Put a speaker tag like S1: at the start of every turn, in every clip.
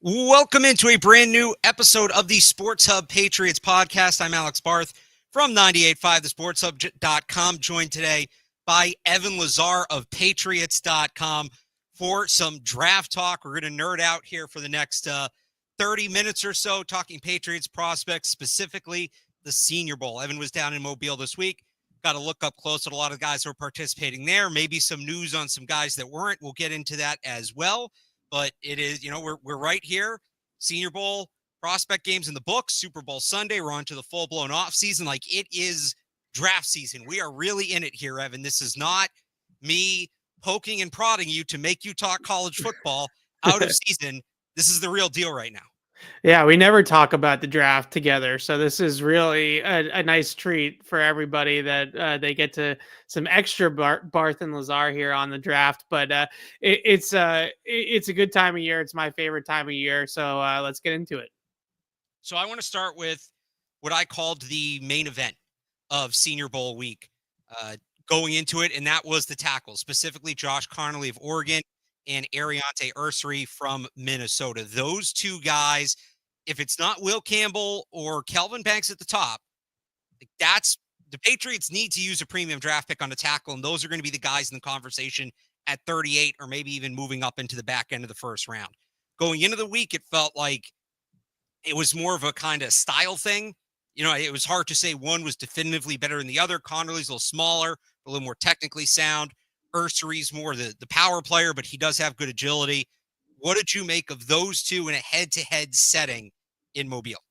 S1: Welcome into a brand new episode of the Sports Hub Patriots podcast. I'm Alex Barth from 98.5 thesportshub.com, joined today by Evan Lazar of Patriots.com for some draft talk. We're going to nerd out here for the next 30 minutes or so, talking Patriots prospects, specifically the Senior Bowl. Evan was down in Mobile this week. Got to look up close at a lot of guys who are participating there. Maybe some news on some guys that weren't. We'll get into that as well. But it is, we're right here. Senior Bowl prospect games in the books. Super Bowl Sunday. We're on to the full-blown off season. Like, it is draft season. We are really in it here, Evan. This is not me poking and prodding you to make you talk college football out of season. This is the real deal right now.
S2: Yeah, we never talk about the draft together, so this is really a nice treat for everybody that they get to some extra Barth and Lazar here on the draft. But it's a good time of year. It's my favorite time of year, so let's get into it.
S1: So I want to start with what I called the main event of Senior Bowl week going into it, and that was the tackles, specifically Josh Conerly of Oregon and Ariante Ursary from Minnesota. Those two guys, if it's not Will Campbell or Kelvin Banks at the top, that's the Patriots need to use a premium draft pick on a tackle, and those are going to be the guys in the conversation at 38 or maybe even moving up into the back end of the first round. Going into the week, it felt like it was more of a kind of style thing. It was hard to say one was definitively better than the other. Conerly's a little smaller, a little more technically sound. Ursary's more the power player, but he does have good agility. What did you make of those two in a head-to-head setting in Mobile?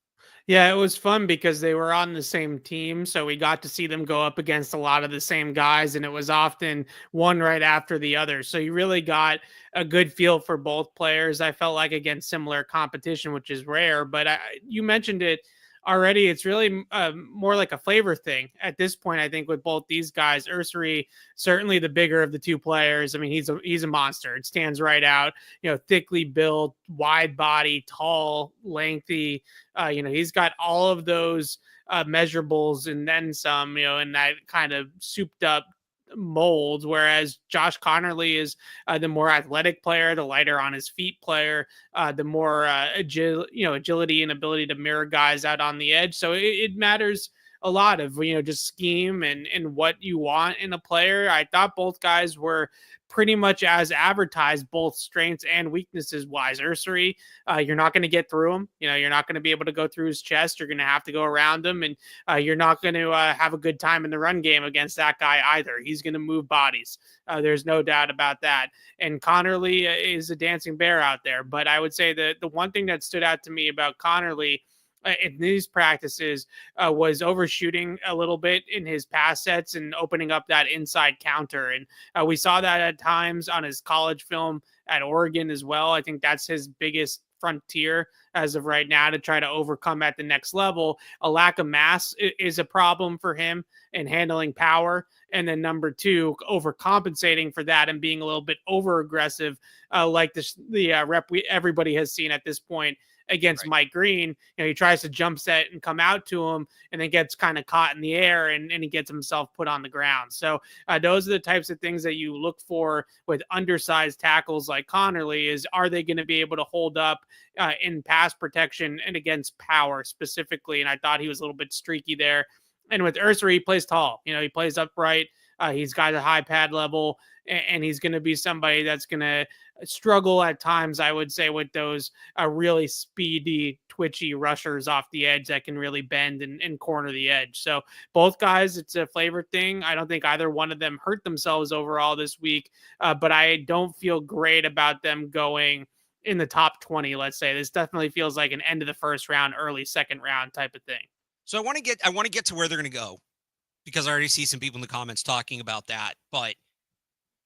S2: Yeah, it was fun because they were on the same team, so we got to see them go up against a lot of the same guys, and it was often one right after the other. So you really got a good feel for both players. I felt like against similar competition, which is rare, but you mentioned it already. It's really more like a flavor thing at this point. I think with both these guys, Ursary certainly the bigger of the two players. I mean, he's a monster. It stands right out. Thickly built, wide body, tall, lengthy. He's got all of those measurables and then some. In that kind of souped up molds, whereas Josh Conerly is the more athletic player, the lighter on his feet player, the more agility and ability to mirror guys out on the edge. So it matters a lot of just scheme and what you want in a player. I thought both guys were pretty much as advertised, both strengths and weaknesses wise. Ursary, you're not going to get through him. You're not going to be able to go through his chest. You're going to have to go around him, and you're not going to have a good time in the run game against that guy either. He's going to move bodies. There's no doubt about that. And Conerly is a dancing bear out there. But I would say that the one thing that stood out to me about Conerly in these practices was overshooting a little bit in his pass sets and opening up that inside counter. And we saw that at times on his college film at Oregon as well. I think that's his biggest frontier as of right now to try to overcome at the next level. A lack of mass is a problem for him in handling power. And then number two, overcompensating for that and being a little bit over aggressive, like the rep everybody has seen at this point against right. Mike Green. He tries to jump set and come out to him and then gets kind of caught in the air and he gets himself put on the ground. So those are the types of things that you look for with undersized tackles like Conerly is, are they going to be able to hold up in pass protection and against power specifically? And I thought he was a little bit streaky there. And with Ursary, he plays tall. He plays upright. He's got a high pad level, and he's going to be somebody that's going to struggle at times, I would say, with those really speedy, twitchy rushers off the edge that can really bend and corner the edge. So both guys, it's a flavor thing. I don't think either one of them hurt themselves overall this week, but I don't feel great about them going in the top 20, let's say. This definitely feels like an end of the first round, early second round type of thing.
S1: So I want to get to where they're going to go, because I already see some people in the comments talking about that. But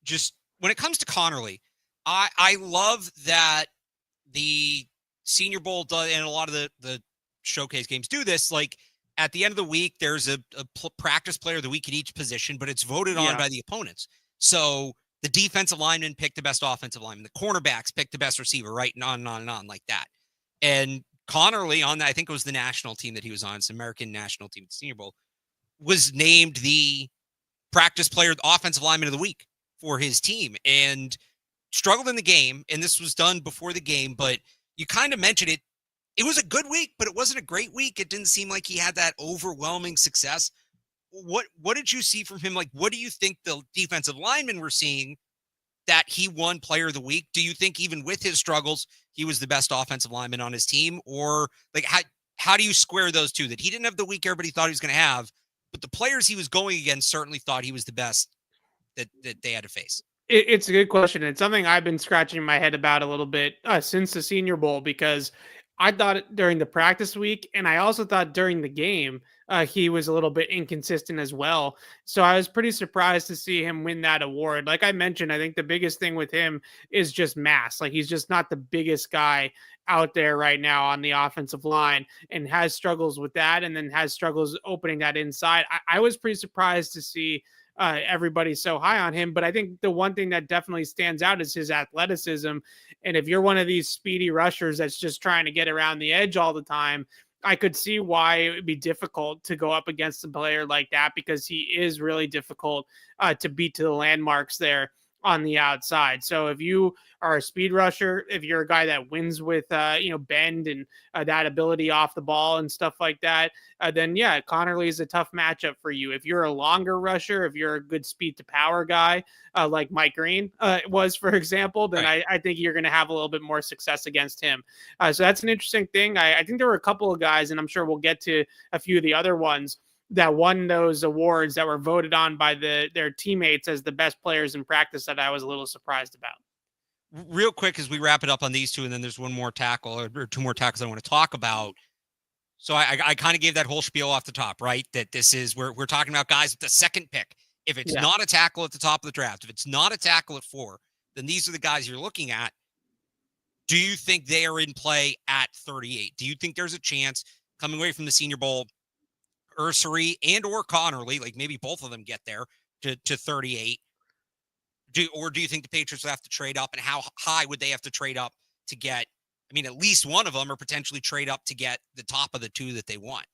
S1: just when it comes to Conerly, I love that the Senior Bowl does, and a lot of the showcase games do this. Like at the end of the week, there's a practice player of the week at each position, but it's voted on by the opponents. So the defensive lineman picked the best offensive lineman, the cornerbacks picked the best receiver, right? And on and on and on like that. And Conerly on that, I think it was the national team that he was on, it's American national team, the Senior Bowl, was named the practice player, offensive lineman of the week for his team, and struggled in the game. And this was done before the game, but you kind of mentioned it. It was a good week, but it wasn't a great week. It didn't seem like he had that overwhelming success. What did you see from him? Like, what do you think the defensive linemen were seeing that he won player of the week? Do you think even with his struggles, he was the best offensive lineman on his team? Or like how do you square those two? That he didn't have the week everybody thought he was going to have, but the players he was going against certainly thought he was the best that they had to face.
S2: It's a good question. It's something I've been scratching my head about a little bit since the Senior Bowl, because I thought during the practice week, and I also thought during the game, he was a little bit inconsistent as well. So I was pretty surprised to see him win that award. Like I mentioned, I think the biggest thing with him is just mass. Like he's just not the biggest guy out there right now on the offensive line, and has struggles with that, and then has struggles opening that inside. I was pretty surprised to see everybody's so high on him. But I think the one thing that definitely stands out is his athleticism. And if you're one of these speedy rushers that's just trying to get around the edge all the time, I could see why it would be difficult to go up against a player like that, because he is really difficult to beat to the landmarks there on the outside. So if you are a speed rusher, if you're a guy that wins with bend and that ability off the ball and stuff like that, then yeah, Connerly is a tough matchup for you. If you're a longer rusher, if you're a good speed to power guy like Mike Green was, for example, then
S1: Right.
S2: I think you're going to have a little bit more success against him. So that's an interesting thing. I think there were a couple of guys, and I'm sure we'll get to a few of the other ones, that won those awards that were voted on by their teammates as the best players in practice, that I was a little surprised about.
S1: Real quick, as we wrap it up on these two, and then there's one more tackle or two more tackles I want to talk about. So I kind of gave that whole spiel off the top, right? That this is we're talking about guys at the second pick. If it's
S2: Yeah.
S1: not a tackle at the top of the draft, if it's not a tackle at 4, then these are the guys you're looking at. Do you think they are in play at 38? Do you think there's a chance coming away from the Senior Bowl, Ursery and or Connerly, like maybe both of them get there to 38? Do you think the Patriots will have to trade up, and how high would they have to trade up to get? I mean, at least one of them, or potentially trade up to get the top of the two that they want.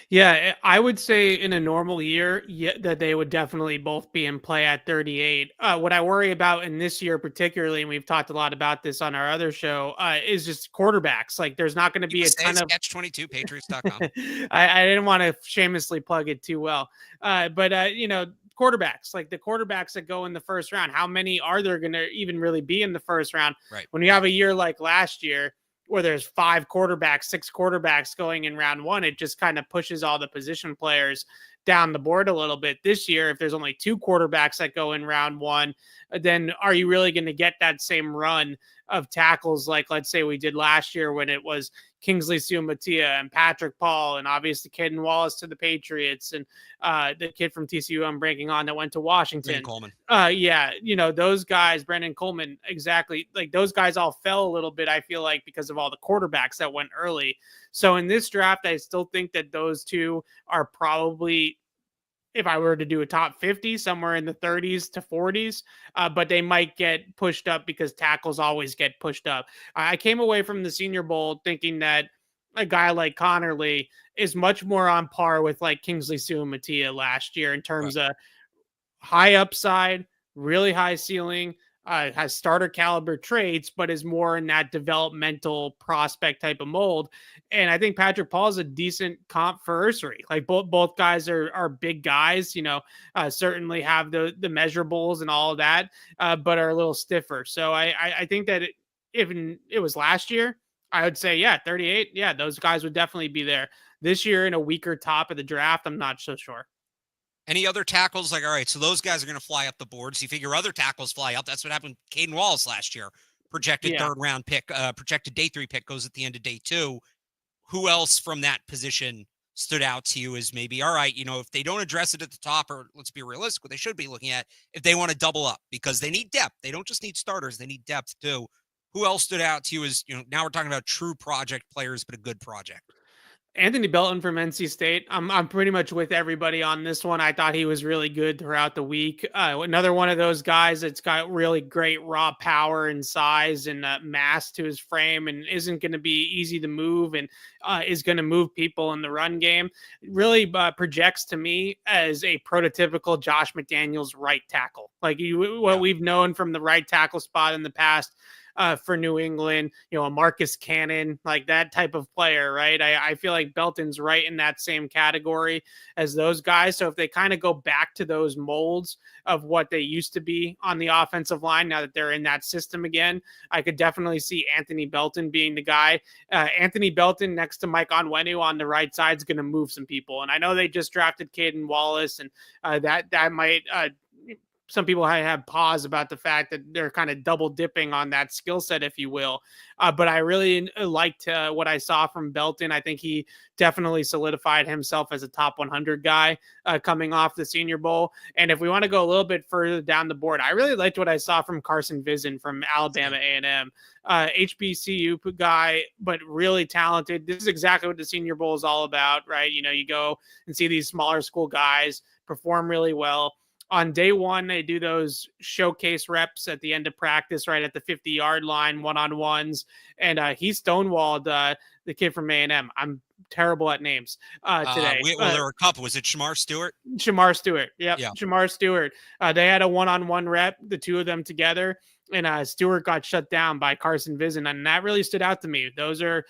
S2: Yeah, I would say in a normal year, yeah, that they would definitely both be in play at 38. What I worry about in this year, particularly, and we've talked a lot about this on our other show, is just quarterbacks. Like, there's not going to
S1: You
S2: be
S1: can
S2: a
S1: say
S2: ton
S1: it's
S2: of.
S1: catch22patriots.com.
S2: I didn't want to shamelessly plug it too well, but quarterbacks, like the quarterbacks that go in the first round, how many are there going to even really be in the first round?
S1: Right.
S2: When you have a year like last year, where there's 5 quarterbacks, 6 quarterbacks going in round 1, it just kind of pushes all the position players down the board a little bit. This year, if there's only 2 quarterbacks that go in round 1, then are you really going to get that same run of tackles like, let's say, we did last year when it was Kingsley Sumatia and Patrick Paul, and obviously Caden Wallace to the Patriots, and the kid from TCU I'm breaking on that went to
S1: Brandon
S2: Washington.
S1: Coleman.
S2: Yeah, those guys, Brendan Coleman, exactly. Like those guys all fell a little bit, I feel like, because of all the quarterbacks that went early. So in this draft, I still think that those two are probably, if I were to do a top 50, somewhere in the 30s to 40s, but they might get pushed up because tackles always get pushed up. I came away from the Senior Bowl thinking that a guy like Connerly is much more on par with like Kingsley Sumatia last year in
S1: Right.
S2: terms of high upside, really high ceiling, has starter caliber traits, but is more in that developmental prospect type of mold. And I think Patrick Paul is a decent comp for Ursery. Like both guys are big guys, certainly have the measurables and all of that, but are a little stiffer. So I think that if it was last year, I would say, yeah, 38. Yeah, those guys would definitely be there. This year in a weaker top of the draft, I'm not so sure.
S1: Any other tackles? Like, all right, so those guys are going to fly up the board. So you figure other tackles fly up. That's what happened with Caden Wallace last year. Projected
S2: Yeah.
S1: third round pick, projected day 3 pick goes at the end of day 2. Who else from that position stood out to you as maybe, all right, if they don't address it at the top, or let's be realistic, what they should be looking at, if they want to double up, because they need depth. They don't just need starters, they need depth too. Who else stood out to you as, now we're talking about true project players, but a good project?
S2: Anthony Belton from NC State. I'm pretty much with everybody on this one. I thought he was really good throughout the week. Another one of those guys that's got really great raw power and size and mass to his frame, and isn't going to be easy to move, and is going to move people in the run game. Really projects to me as a prototypical Josh McDaniels right tackle. Like what we've known from the right tackle spot in the past. for New England, a Marcus Cannon, like that type of player, right? I feel like Belton's right in that same category as those guys. So if they kind of go back to those molds of what they used to be on the offensive line, now that they're in that system again, I could definitely see Anthony Belton being the guy. Anthony Belton next to Mike Onwenu on the right side is going to move some people. And I know they just drafted Caden Wallace, and that might some people have pause about the fact that they're kind of double dipping on that skill set, if you will. But I really liked what I saw from Belton. I think he definitely solidified himself as a top 100 guy coming off the Senior Bowl. And if we want to go a little bit further down the board, I really liked what I saw from Carson Vision from Alabama A&M. HBCU guy, but really talented. This is exactly what the Senior Bowl is all about, right? You go and see these smaller school guys perform really well. On day one, they do those showcase reps at the end of practice, right at the 50-yard line, one-on-ones. And he stonewalled the kid from A&M. I'm terrible at names today.
S1: There were a couple. Was it Shamar Stewart?
S2: Shamar Stewart. Yep.
S1: Yeah.
S2: Shamar Stewart. They had a one-on-one rep, the two of them together. And Stewart got shut down by Carson Vision. And that really stood out to me. Those are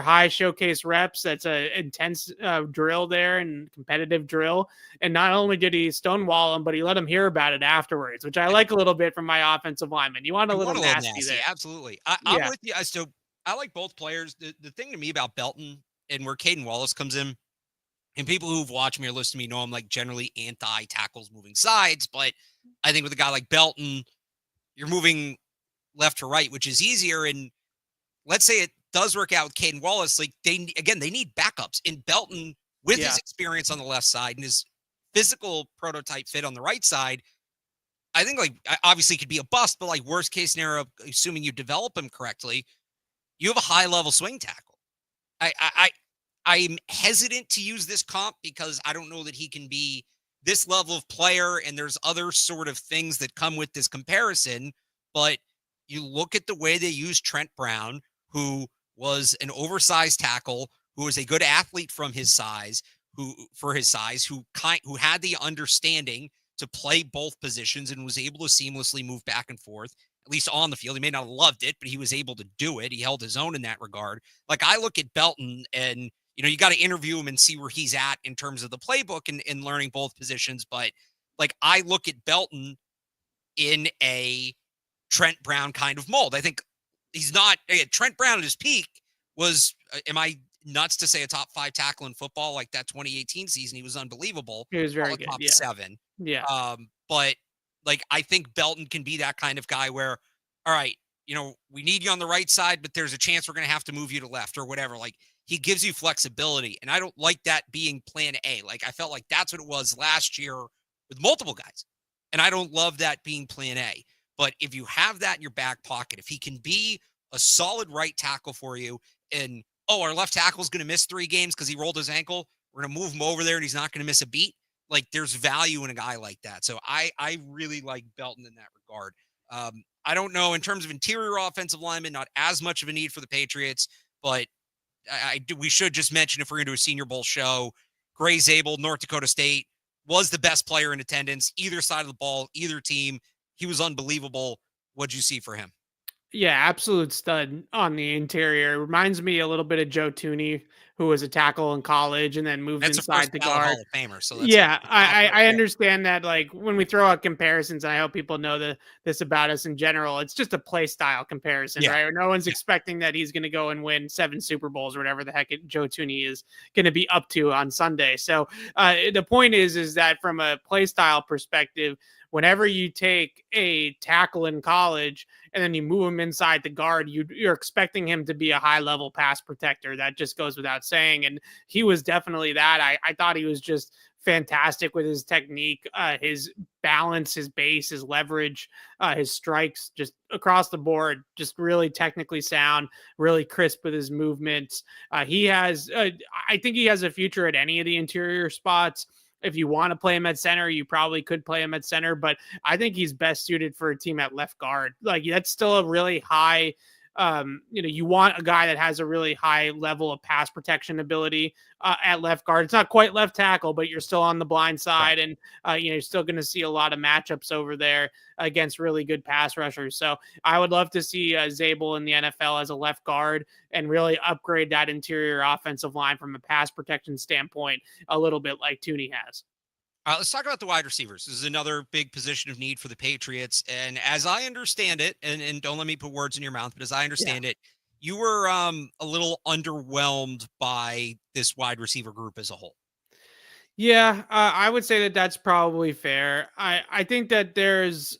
S2: high showcase reps. That's a intense drill there and competitive drill. And not only did he stonewall him, but he let him hear about it afterwards, which I like a little bit from my offensive lineman. You want a little nasty there.
S1: Absolutely. I'm with you. So I like both players. The thing to me about Belton and where Caden Wallace comes in, and people who've watched me or listened to me know I'm like generally anti-tackles moving sides, but I think with a guy like Belton, you're moving left to right, which is easier. And let's say it does work out with Caden Wallace. Like they need backups. In Belton, with his experience on the left side and his physical prototype fit on the right side, I think like obviously could be a bust, but like worst case scenario, assuming you develop him correctly, you have a high level swing tackle. I'm hesitant to use this comp because I don't know that he can be this level of player, and there's other sort of things that come with this comparison. But you look at the way they use Trent Brown, who was an oversized tackle, who was a good athlete from his size, who had the understanding to play both positions and was able to seamlessly move back and forth, at least on the field. He may not have loved it, but he was able to do it. He held his own in that regard. Like I look at Belton and, you got to interview him and see where he's at in terms of the playbook and learning both positions. But like, I look at Belton in a Trent Brown kind of mold. I think he's not Trent Brown at his peak was, am I nuts to say a top 5 tackle in football? Like that 2018 season, he was unbelievable.
S2: He was very good.
S1: Top 7.
S2: Yeah.
S1: But like, I think Belton can be that kind of guy where, all right, we need you on the right side, but there's a chance we're going to have to move you to left or whatever. Like he gives you flexibility. And I don't like that being plan A. Like I felt like that's what it was last year with multiple guys. And I don't love that being plan A. But if you have that in your back pocket, if he can be a solid right tackle for you and, our left tackle is going to miss 3 games because he rolled his ankle, we're going to move him over there and he's not going to miss a beat. Like there's value in a guy like that. So I really like Belton in that regard. I don't know in terms of interior offensive linemen, not as much of a need for the Patriots, but we should just mention if we're going to do a Senior Bowl show, Gray Zabel, North Dakota State, was the best player in attendance, either side of the ball, either team. He was unbelievable. What'd you see for him?
S2: Yeah, absolute stud on the interior. Reminds me a little bit of Joe Tooney, who was a tackle in college and then moved inside the guard.
S1: Hall of Famer, so that's
S2: yeah, I understand that. Like when we throw out comparisons, and I hope people know this about us in general. It's just a play style comparison, right? No one's expecting that he's going to go and win 7 Super Bowls or whatever the heck Joe Tooney is going to be up to on Sunday. So the point is that from a play style perspective, whenever you take a tackle in college and then you move him inside the guard, you're expecting him to be a high-level pass protector. That just goes without saying. And he was definitely that. I thought he was just fantastic with his technique, his balance, his base, his leverage, his strikes, just across the board, just really technically sound, really crisp with his movements. I think he has a future at any of the interior spots. If you want to play him at center, you probably could play him at center, but I think he's best suited for a team at left guard. Like that's still a really high You want a guy that has a really high level of pass protection ability at left guard. It's not quite left tackle, but you're still on the blind
S1: Right.
S2: side, and you're still going to see a lot of matchups over there against really good pass rushers. So I would love to see Zabel in the NFL as a left guard and really upgrade that interior offensive line from a pass protection standpoint a little bit like Tooney has.
S1: Let's talk about the wide receivers. This is another big position of need for the Patriots. And as I understand it, and don't let me put words in your mouth, but as I
S2: Yeah.
S1: understand it, you were a little underwhelmed by this wide receiver group as a whole.
S2: Yeah, I would say that that's probably fair. I think that there's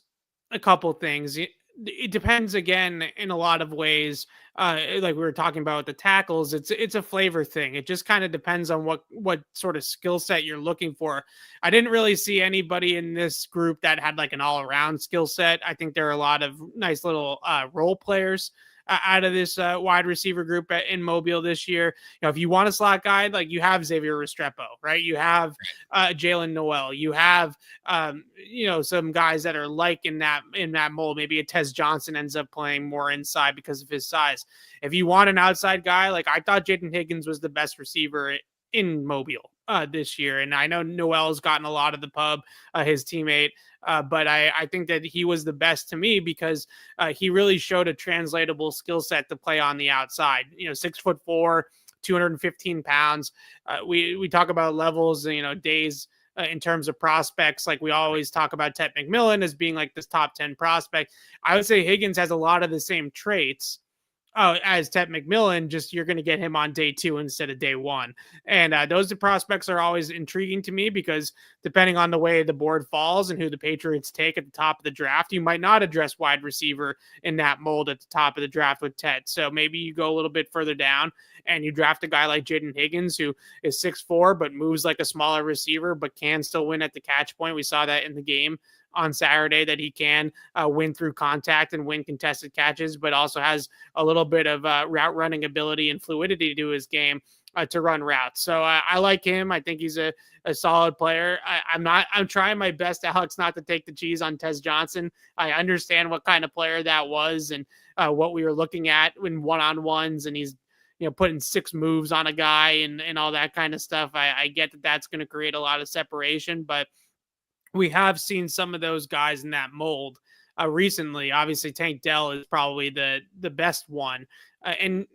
S2: a couple things. It depends again in a lot of ways. Like we were talking about with the tackles, it's a flavor thing. It just kind of depends on what sort of skill set you're looking for. I didn't really see anybody in this group that had like an all around skill set. I think there are a lot of nice little role players out of this wide receiver group in Mobile this year. If you want a slot guy, like you have Xavier Restrepo, right? You have Jalen Noel. You have some guys that are like in that mold. Maybe a Tez Johnson ends up playing more inside because of his size. If you want an outside guy, like I thought Jaden Higgins was the best receiver in Mobile this year. And I know Noel's gotten a lot of the pub, his teammate, but I think that he was the best to me because he really showed a translatable skill set to play on the outside. 6'4", 215 pounds. We talk about levels, days in terms of prospects. Like we always talk about Ted McMillan as being like this top 10 prospect. I would say Higgins has a lot of the same traits as Ted McMillan, just you're going to get him on day 2 instead of day 1. And those prospects are always intriguing to me because depending on the way the board falls and who the Patriots take at the top of the draft, you might not address wide receiver in that mold at the top of the draft with Ted. So maybe you go a little bit further down and you draft a guy like Jaden Higgins, who is 6'4", but moves like a smaller receiver, but can still win at the catch point. We saw that in the game on Saturday, that he can win through contact and win contested catches, but also has a little bit of route running ability and fluidity to his game to run routes. So I like him. I think he's a solid player. I'm trying my best, Alex, not to take the cheese on Tez Johnson. I understand what kind of player that was and what we were looking at in one-on-ones, and he's putting 6 moves on a guy and all that kind of stuff. I get that that's going to create a lot of separation, but we have seen some of those guys in that mold recently. Obviously, Tank Dell is probably the best one. And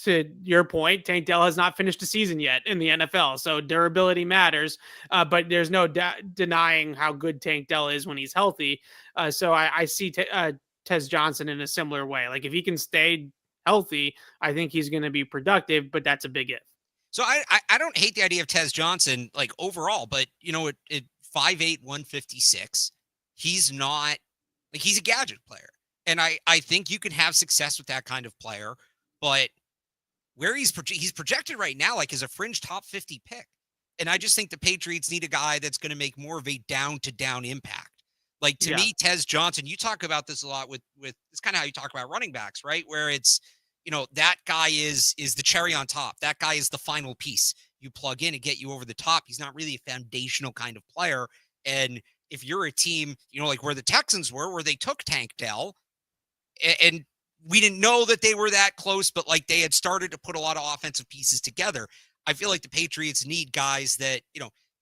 S2: to your point, Tank Dell has not finished a season yet in the NFL, so durability matters. But there's no denying how good Tank Dell is when he's healthy. So I see Tez Johnson in a similar way. Like if he can stay healthy, I think he's going to be productive. But that's a big if.
S1: So I don't hate the idea of Tez Johnson like overall, but at 5'8", 156, he's not like he's a gadget player. And I think you can have success with that kind of player, but where he's projected right now, like as a fringe top 50 pick. And I just think the Patriots need a guy that's going to make more of a down to down impact. Like to
S2: Yeah.
S1: me, Tez Johnson, you talk about this a lot with it's kind of how you talk about running backs, right? Where it's, that guy is the cherry on top. That guy is the final piece you plug in and get you over the top. He's not really a foundational kind of player. And if you're a team, like where the Texans were, where they took Tank Dell, and we didn't know that they were that close, but like they had started to put a lot of offensive pieces together. I feel like the Patriots need guys that,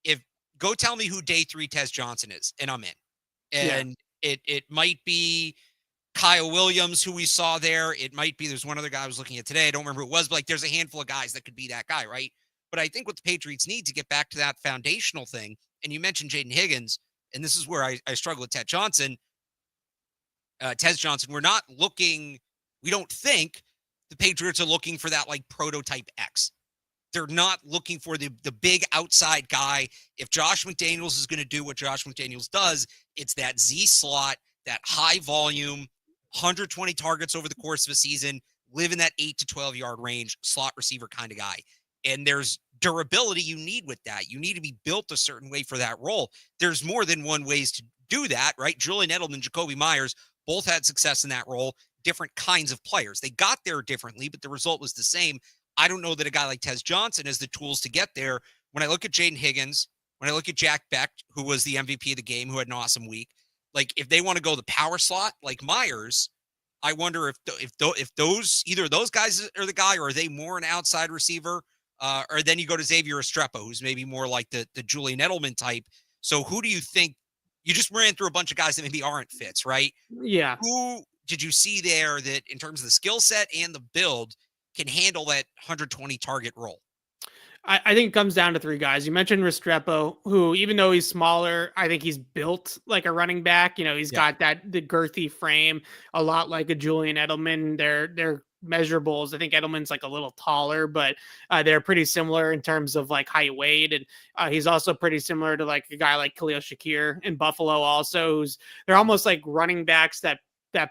S1: if go tell me who day 3 Tez Johnson is, and I'm in.
S2: Yeah.
S1: And it might be Kyle Williams, who we saw there. It might be, there's one other guy I was looking at today. I don't remember who it was, but like there's a handful of guys that could be that guy, right? But I think what the Patriots need to get back to that foundational thing, and you mentioned Jaden Higgins, and this is where I struggle with Tez Johnson. We don't think the Patriots are looking for that like prototype X. They're not looking for the big outside guy. If Josh McDaniels is going to do what Josh McDaniels does, it's that Z slot, that high volume, 120 targets over the course of a season, live in that 8 to 12 yard range, slot receiver kind of guy. And there's durability you need with that. You need to be built a certain way for that role. There's more than one ways to do that, right? Julian Edelman and Jacoby Myers both had success in that role, different kinds of players. They got there differently, but the result was the same. I don't know that a guy like Tez Johnson has the tools to get there. When I look at Jaden Higgins, when I look at Jack Beck, who was the MVP of the game, who had an awesome week, like if they want to go the power slot like Myers, I wonder if those either of those guys are the guy, or are they more an outside receiver? Or then you go to Xavier Restrepo, who's maybe more like the Julian Edelman type. So who do you think? You just ran through a bunch of guys that maybe aren't fits, right?
S2: Yeah.
S1: Who did you see there that, in terms of the skill set and the build, can handle that 120 target role?
S2: I think it comes down to three guys. You mentioned Restrepo, who, even though he's smaller, I think he's built like a running back. He's
S1: Yeah.
S2: got the girthy frame, a lot like a Julian Edelman. They're measurables. I think Edelman's like a little taller, but they're pretty similar in terms of like height, weight, and he's also pretty similar to like a guy like Khalil Shakir in Buffalo. Also, they're almost like running backs that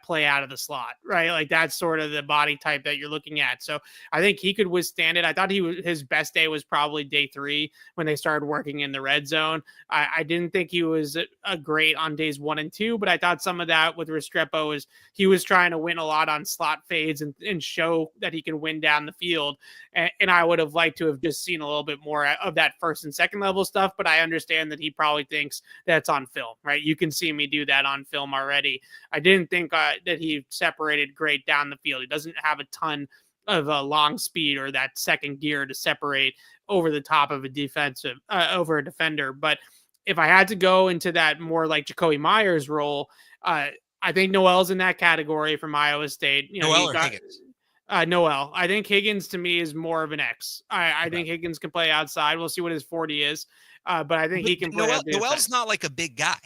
S2: play out of the slot, right? Like that's sort of the body type that you're looking at. So I think he could withstand it. I thought his best day was probably day 3 when they started working in the red zone. I didn't think he was a great on days 1 and 2, but I thought some of that with Restrepo is he was trying to win a lot on slot fades and show that he can win down the field. And I would have liked to have just seen a little bit more of that first and second level stuff, but I understand that he probably thinks that's on film, right? You can see me do that on film already. I didn't think that he separated great down the field. He doesn't have a ton of long speed or that second gear to separate over the top of over a defender. But if I had to go into that more like Jacoby Myers role, I think Noel's in that category from Iowa State.
S1: Noel
S2: He
S1: or
S2: got
S1: Higgins?
S2: Noel. I think Higgins to me is more of an X. I
S1: Okay.
S2: think Higgins can play outside. We'll see what his 40 is. But I think he can play
S1: Noel
S2: out the
S1: Noel's
S2: inside.
S1: not like a big guy.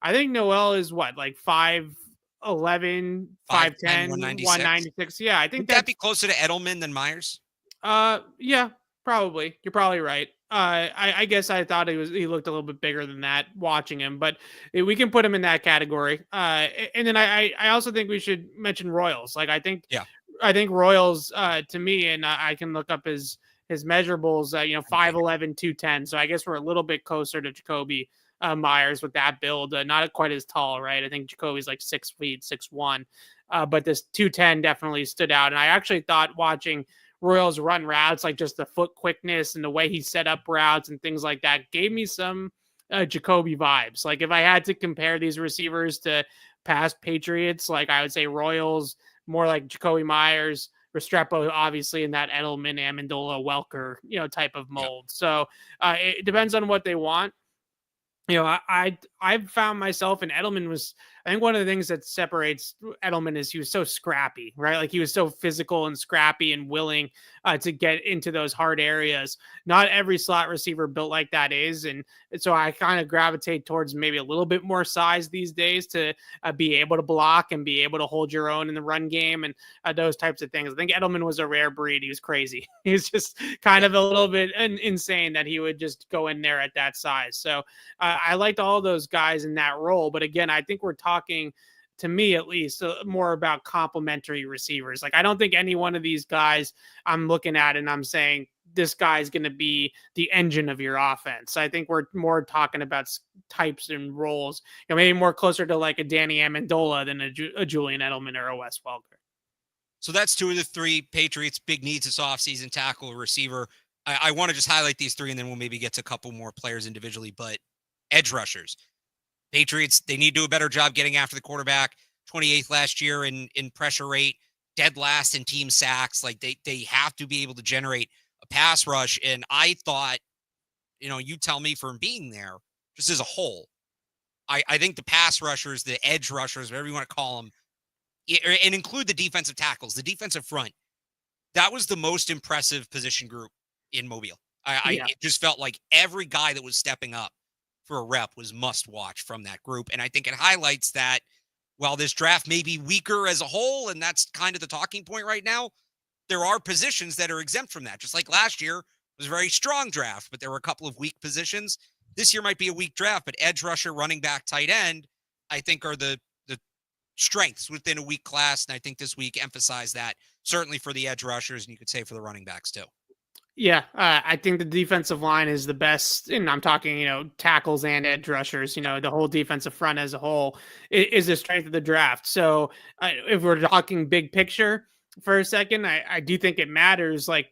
S2: I think Noel is what, like 5'11,
S1: 5'10",
S2: 5'10,
S1: 196.
S2: 196. Yeah, I think
S1: Would that be
S2: that's
S1: closer to Edelman than Myers?
S2: yeah, probably. You're probably right. I guess I thought he looked a little bit bigger than that watching him, but we can put him in that category. And then I also think we should mention Royals. Like
S1: Yeah.
S2: I think Royals to me, and I can look up his measurables. 5'11", 210. So I guess we're a little bit closer to Jacoby Myers with that build. Not quite as tall, right? I think Jacoby's like 6 feet, 6'1". But this 210 definitely stood out. And I actually thought watching Royals run routes, like just the foot quickness and the way he set up routes and things like that, gave me some Jacoby vibes. Like if I had to compare these receivers to past Patriots, like I would say Royals more like Jacoby Myers, Restrepo obviously in that Edelman, Amendola, Welker, type of
S1: Yeah.
S2: mold. So it depends on what they want. I've found myself, and Edelman was, I think one of the things that separates Edelman is he was so scrappy, right? Like he was so physical and scrappy and willing to get into those hard areas. Not every slot receiver built like that is. And so I kind of gravitate towards maybe a little bit more size these days to be able to block and be able to hold your own in the run game and those types of things. I think Edelman was a rare breed. He was crazy. He was just kind of a little bit insane that he would just go in there at that size. So I liked all those guys in that role. But again, I think we're talking, to me at least, more about complementary receivers. Like I don't think any one of these guys I'm looking at and I'm saying this guy's going to be the engine of your offense. I think we're more talking about types and roles, maybe more closer to like a Danny Amendola than a Julian Edelman or a Wes Welker.
S1: So that's 2 of the 3 Patriots' big needs this offseason: tackle, receiver. I want to just highlight these 3, and then we'll maybe get to a couple more players individually. But edge rushers, Patriots, they need to do a better job getting after the quarterback. 28th last year in pressure rate, dead last in team sacks. Like they have to be able to generate a pass rush. And I thought, you tell me, from being there, just as a whole, I think the pass rushers, the edge rushers, whatever you want to call them, and include the defensive tackles, the defensive front, that was the most impressive position group in Mobile. It just felt like every guy that was stepping up for a rep was must watch from that group. And I think it highlights that while this draft may be weaker as a whole, and that's kind of the talking point right now, there are positions that are exempt from that. Just like last year was a very strong draft, but there were a couple of weak positions. This year might be a weak draft, but edge rusher, running back, tight end, I think are the strengths within a weak class. And I think this week emphasized that, certainly for the edge rushers, and you could say for the running backs too.
S2: Yeah, I think the defensive line is the best, and I'm talking, tackles and edge rushers. The whole defensive front as a whole is the strength of the draft. So, if we're talking big picture for a second, I do think it matters. Like,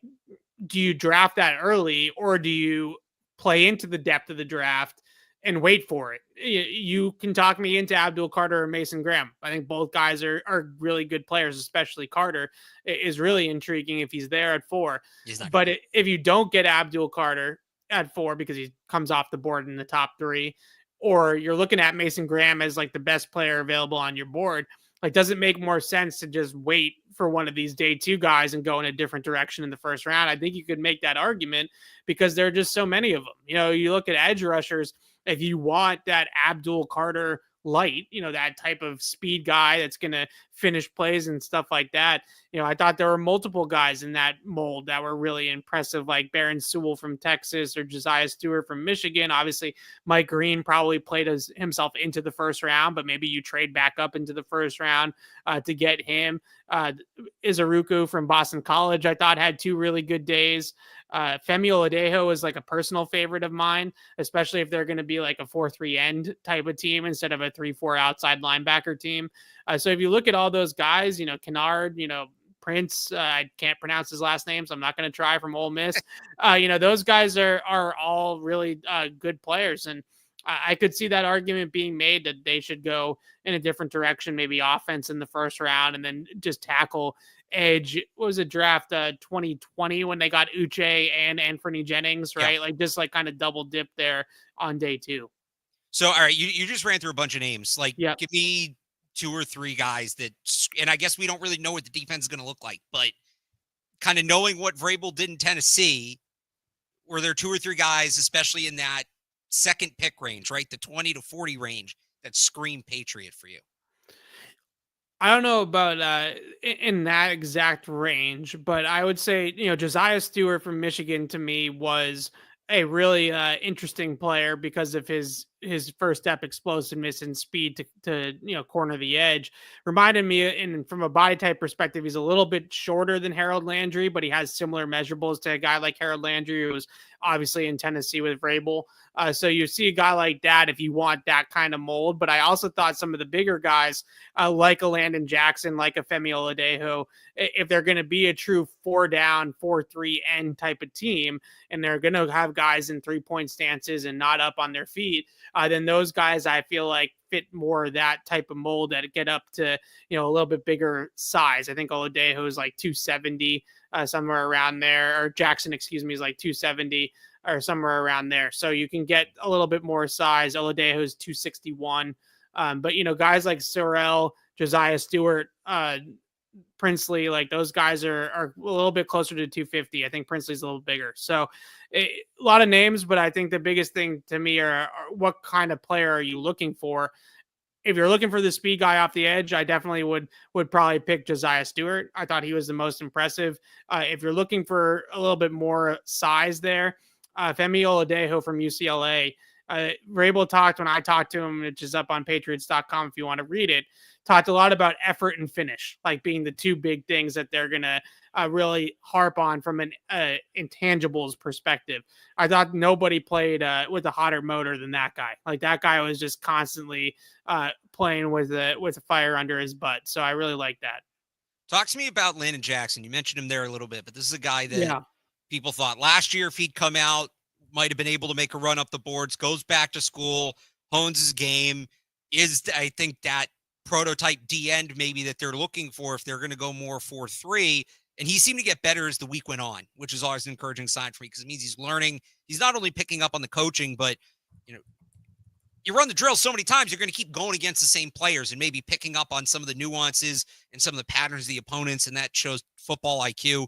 S2: do you draft that early, or do you play into the depth of the draft and wait for it. You can talk me into Abdul Carter or Mason Graham. I think both guys are really good players, especially Carter is really intriguing if he's there at 4.
S1: He's not going
S2: But
S1: to.
S2: if you don't get Abdul Carter at 4 because he comes off the board in the top 3, or you're looking at Mason Graham as like the best player available on your board, like, does it make more sense to just wait for one of these day 2 guys and go in a different direction in the first round? I think you could make that argument because there are just so many of them. You look at edge rushers. If you want that Abdul Carter light, that type of speed guy that's going to finish plays and stuff like that. I thought there were multiple guys in that mold that were really impressive, like Baron Sewell from Texas or Josiah Stewart from Michigan. Obviously, Mike Green probably played himself into the first round, but maybe you trade back up into the first round to get him. Izuruku from Boston College, I thought, had 2 really good days. Femi Oladejo is like a personal favorite of mine, especially if they're going to be like a 4-3 end type of team instead of a 3-4 outside linebacker team. So if you look at all those guys, Kennard, Prince, I can't pronounce his last name, so I'm not going to try, from Ole Miss. Those guys are all really good players. And I could see that argument being made that they should go in a different direction, maybe offense in the first round, and then just tackle edge. What was it, draft 2020 when they got Uche and Anthony Jennings, right? Yeah. Like, just like kind of double dip there on day 2.
S1: So, all right, you just ran through a bunch of names. Like,
S2: yep.
S1: Give me 2 or 3 guys that, and I guess we don't really know what the defense is going to look like, but kind of knowing what Vrabel did in Tennessee, were there 2 or 3 guys, especially in that second pick range, right? The 20 to 40 range, that scream Patriot for you?
S2: I don't know about in that exact range, but I would say, Josiah Stewart from Michigan to me was a really interesting player because of his first step explosiveness and speed to corner the edge. Reminded me, from a body type perspective, he's a little bit shorter than Harold Landry, but he has similar measurables to a guy like Harold Landry, who was obviously in Tennessee with Vrabel. So you see a guy like that if you want that kind of mold. But I also thought some of the bigger guys, like a Landon Jackson, like a Femi Oladejo, if they're going to be a true 4-down, 4-3 end type of team, and they're going to have guys in 3-point stances and not up on their feet, then those guys I feel like fit more that type of mold that get up to, a little bit bigger size. I think Oladejo is like 270, somewhere around there, or Jackson, excuse me, is like 270 or somewhere around there. So you can get a little bit more size. Oladejo is 261. But, guys like Sorrell, Josiah Stewart, Princely, like those guys are a little bit closer to 250. I think Princely's a little bigger. So a lot of names, but I think the biggest thing to me are what kind of player are you looking for? If you're looking for the speed guy off the edge, I definitely would probably pick Josiah Stewart. I thought he was the most impressive. If you're looking for a little bit more size there, Femi Oladejo from UCLA. Vrabel talked, when I talked to him, which is up on patriots.com if you want to read it, talked a lot about effort and finish, like being the 2 big things that they're going to really harp on from an intangibles perspective. I thought nobody played with a hotter motor than that guy. Like, that guy was just constantly playing with a fire under his butt. So I really like that.
S1: Talk to me about Landon Jackson. You mentioned him there a little bit, but this is a guy that people thought last year, if he'd come out, might have been able to make a run up the boards, goes back to school, hones his game, is, I think, that prototype D end maybe that they're looking for if they're going to go more 4-3. And he seemed to get better as the week went on, which is always an encouraging sign for me, because it means he's learning. He's not only picking up on the coaching, but, you run the drill so many times, you're going to keep going against the same players and maybe picking up on some of the nuances and some of the patterns of the opponents, and that shows football IQ.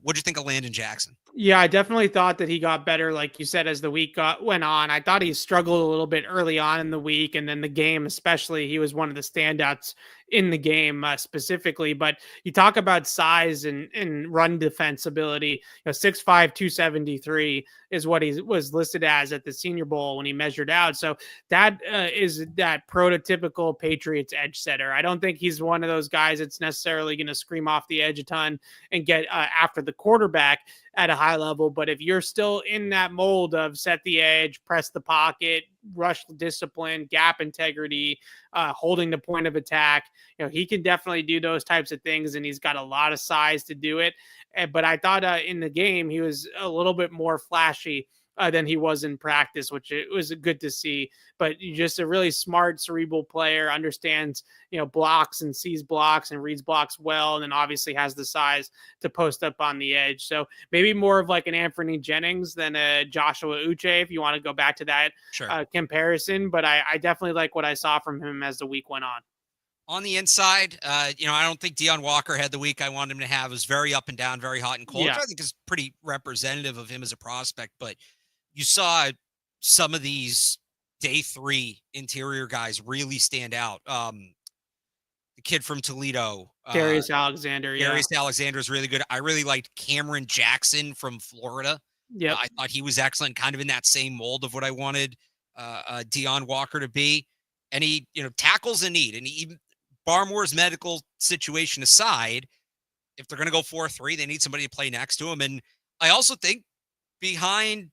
S1: What do you think of Landon Jackson?
S2: Yeah, I definitely thought that he got better, like you said, as the week went on. I thought he struggled a little bit early on in the week, and then the game especially, he was one of the standouts in the game specifically. But you talk about size and run defense ability. 6'5", 273 is what he was listed as at the Senior Bowl when he measured out. So that is that prototypical Patriots edge setter. I don't think he's one of those guys that's necessarily going to scream off the edge a ton and get after the quarterback at a high level. But if you're still in that mold of set the edge, press the pocket, rush discipline, gap integrity, holding the point of attack, he can definitely do those types of things, and he's got a lot of size to do it. But I thought in the game he was a little bit more flashy than he was in practice, which it was good to see. But just a really smart, cerebral player, understands, blocks and sees blocks and reads blocks well, and then obviously has the size to post up on the edge. So maybe more of like an Anthony Jennings than a Joshua Uche, if you want to go back to that comparison. But I definitely like what I saw from him as the week went on.
S1: On the inside, I don't think Deion Walker had the week I wanted him to have. It was very up and down, very hot and cold, which I think is pretty representative of him as a prospect. But you saw some of these day 3 interior guys really stand out. The kid from Toledo,
S2: Darius Alexander.
S1: Darius Alexander is really good. I really liked Cameron Jackson from Florida.
S2: Yeah,
S1: I thought he was excellent, kind of in that same mold of what I wanted Deion Walker to be. And he, tackles a need. And he, Barmore's medical situation aside, if they're going to go 4-3, they need somebody to play next to him. And I also think behind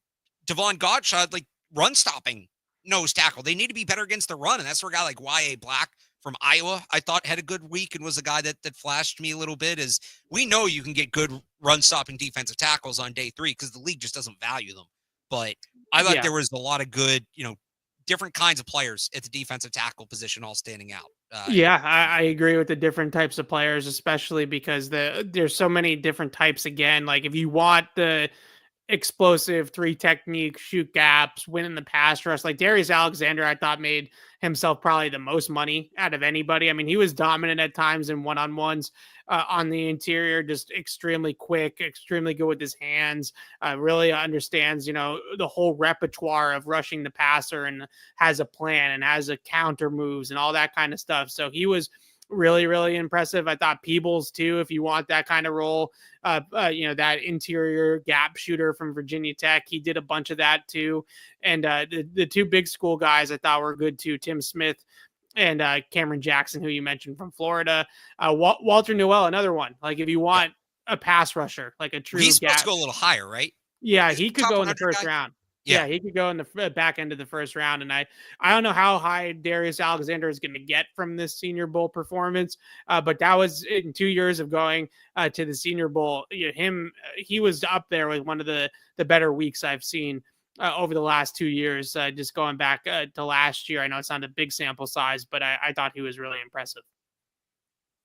S1: Devon Gottschalk, like run stopping nose tackle, they need to be better against the run. And that's where a guy like Y.A. Black from Iowa, I thought had a good week and was a guy that flashed me a little bit. As we know, you can get good run stopping defensive tackles on day 3 because the league just doesn't value them. But I thought there was a lot of good, different kinds of players at the defensive tackle position all standing out.
S2: I agree with the different types of players, especially because there's so many different types. Again, like if you want the explosive 3 technique, shoot gaps, win in the pass rush, like Darius Alexander, I thought made himself probably the most money out of anybody. I mean, he was dominant at times in one-on-ones on the interior, just extremely quick, extremely good with his hands, really understands, the whole repertoire of rushing the passer and has a plan and has a counter moves and all that kind of stuff. So he was really, really impressive. I thought Peebles too, if you want that kind of role, that interior gap shooter from Virginia Tech, he did a bunch of that too. And the 2 big school guys I thought were good too, Tim Smith and Cameron Jackson, who you mentioned from Florida. Walter Newell, another one. Like if you want a pass rusher, like a true
S1: he's supposed
S2: gap,
S1: to go a little higher, right?
S2: Yeah, he could go in the first round. Yeah, he could go in the back end of the first round. And I don't know how high Darius Alexander is going to get from this Senior Bowl performance, but that was in 2 years of going to the Senior Bowl. He was up there with one of the better weeks I've seen over the last 2 years, just going back to last year. I know it's not a big sample size, but I thought he was really impressive.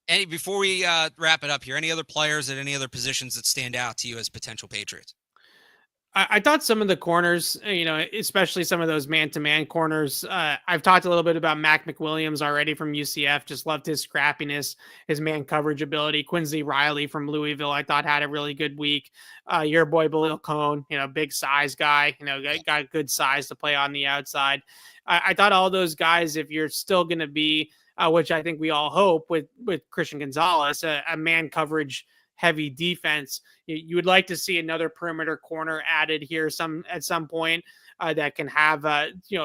S1: And before we wrap it up here, any other players at any other positions that stand out to you as potential Patriots?
S2: I thought some of the corners, especially some of those man-to-man corners. I've talked a little bit about Mac McWilliams already from UCF. Just loved his scrappiness, his man coverage ability. Quincy Riley from Louisville, I thought had a really good week. Your boy Balil Cohn, big size guy, got good size to play on the outside. I thought all those guys, if you're still going to be, which I think we all hope with Christian Gonzalez, a man coverage heavy defense, you would like to see another perimeter corner added here at some point that can have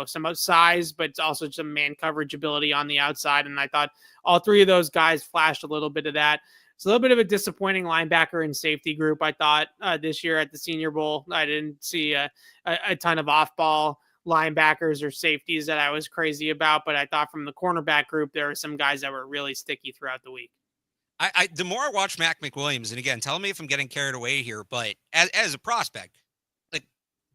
S2: some size, but also some man coverage ability on the outside. And I thought all 3 of those guys flashed a little bit of that. It's a little bit of a disappointing linebacker and safety group, I thought, this year at the Senior Bowl. I didn't see a ton of off-ball linebackers or safeties that I was crazy about, but I thought from the cornerback group, there were some guys that were really sticky throughout the week.
S1: The more I watch Mac McWilliams, and again, tell me if I'm getting carried away here, but as a prospect, like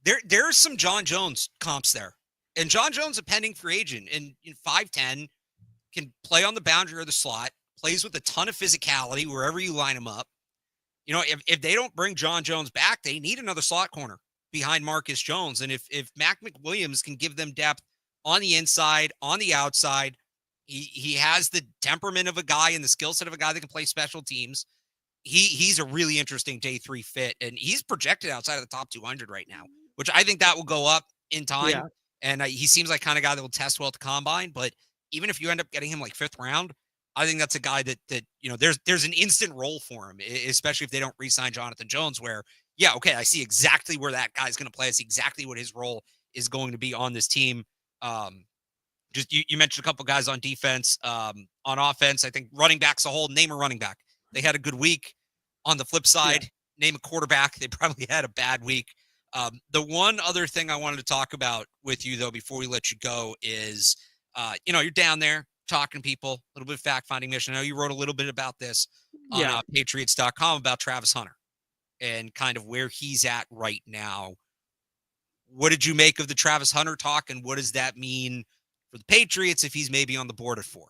S1: there's some John Jones comps there, and John Jones, a pending free agent, and 5'10", can play on the boundary or the slot, plays with a ton of physicality wherever you line him up. If they don't bring John Jones back, they need another slot corner behind Marcus Jones, and if Mac McWilliams can give them depth on the inside, on the outside. He has the temperament of a guy and the skill set of a guy that can play special teams. He's a really interesting day 3 fit, and he's projected outside of the top 200 right now, which I think that will go up in time. Yeah. And he seems like kind of guy that will test well at the combine. But even if you end up getting him like 5th round, I think that's a guy that there's an instant role for him, especially if they don't re-sign Jonathan Jones. Where I see exactly where that guy's going to play. I see exactly what his role is going to be on this team. Just you mentioned a couple guys on defense, on offense. I think running backs a whole. Name a running back. They had a good week. On the flip side, name a quarterback. They probably had a bad week. The one other thing I wanted to talk about with you, though, before we let you go is, you're down there talking to people, a little bit of fact-finding mission. I know you wrote a little bit about this on Patriots.com about Travis Hunter and kind of where he's at right now. what did you make of the Travis Hunter talk, and what does that mean for the Patriots if he's maybe on the board at 4?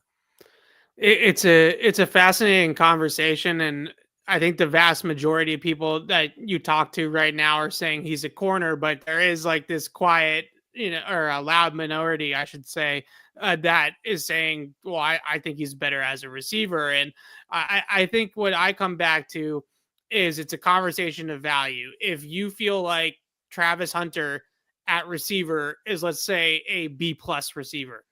S2: It's a fascinating conversation, and I think the vast majority of people that you talk to right now are saying he's a corner, but there is like this quiet, or a loud minority, I should say, that is saying, well, I think he's better as a receiver. And I think what I come back to is it's a conversation of value. If you feel like Travis Hunter at receiver is, let's say, a B plus receiver,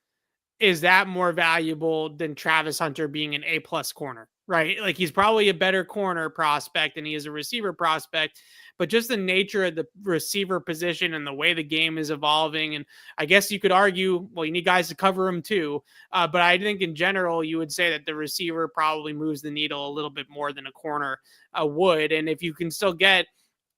S2: is that more valuable than Travis Hunter being an A plus corner, right? Like he's probably a better corner prospect than he is a receiver prospect, but just the nature of the receiver position and the way the game is evolving. And I guess you could argue, well, you need guys to cover him too. But I think in general, you would say that the receiver probably moves the needle a little bit more than a corner would. And if you can still get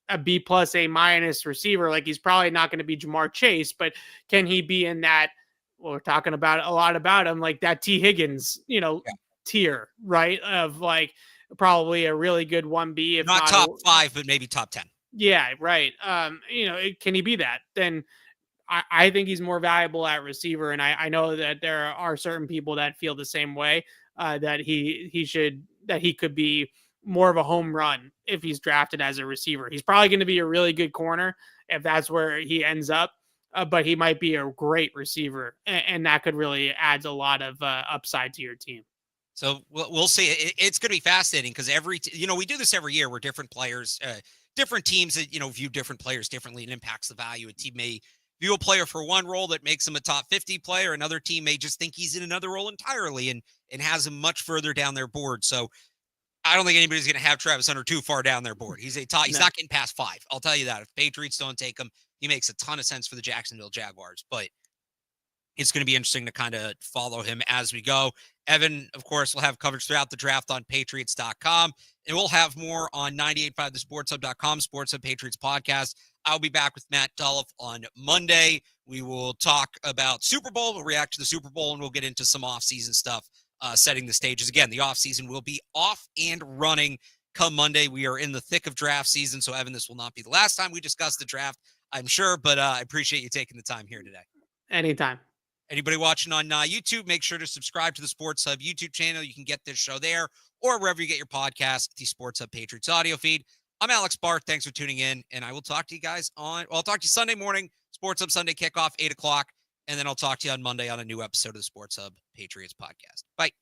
S2: a B plus, A minus receiver, like he's probably not going to be Jamar Chase, but can he be in that? Well, we're talking about a lot about him, like that T. Higgins,
S1: Yeah.
S2: tier, right? Of like probably a really good 1B, if
S1: Not top 5, but maybe top 10.
S2: Yeah, right. Can he be that? Then I think he's more valuable at receiver, and I know that there are certain people that feel the same way. That he could be more of a home run if he's drafted as a receiver. He's probably going to be a really good corner if that's where he ends up. But he might be a great receiver, and that could really add a lot of upside to your team.
S1: So we'll see. It's going to be fascinating because we do this every year where different players, different teams that, view different players differently and impacts the value. A team may view a player for one role that makes him a top 50 player. Another team may just think he's in another role entirely and has him much further down their board. So I don't think anybody's going to have Travis Hunter too far down their board. He's not getting past 5. I'll tell you that. If Patriots don't take him, he makes a ton of sense for the Jacksonville Jaguars, but it's going to be interesting to kind of follow him as we go. Evan, of course, will have coverage throughout the draft on Patriots.com, and we'll have more on 98.5thesportshub.com, Sports Hub Patriots podcast. I'll be back with Matt Dulloff on Monday. We will talk about Super Bowl. We'll react to the Super Bowl, and we'll get into some off-season stuff, setting the stages. Again, the off-season will be off and running come Monday. We are in the thick of draft season, so Evan, this will not be the last time we discuss the draft, I'm sure, but I appreciate you taking the time here today.
S2: Anytime.
S1: Anybody watching on YouTube, make sure to subscribe to the Sports Hub YouTube channel. You can get this show there or wherever you get your podcast, the Sports Hub Patriots audio feed. I'm Alex Barth. Thanks for tuning in, and I will talk to you guys I'll talk to you Sunday morning, Sports Hub Sunday kickoff, 8 o'clock, and then I'll talk to you on Monday on a new episode of the Sports Hub Patriots podcast. Bye.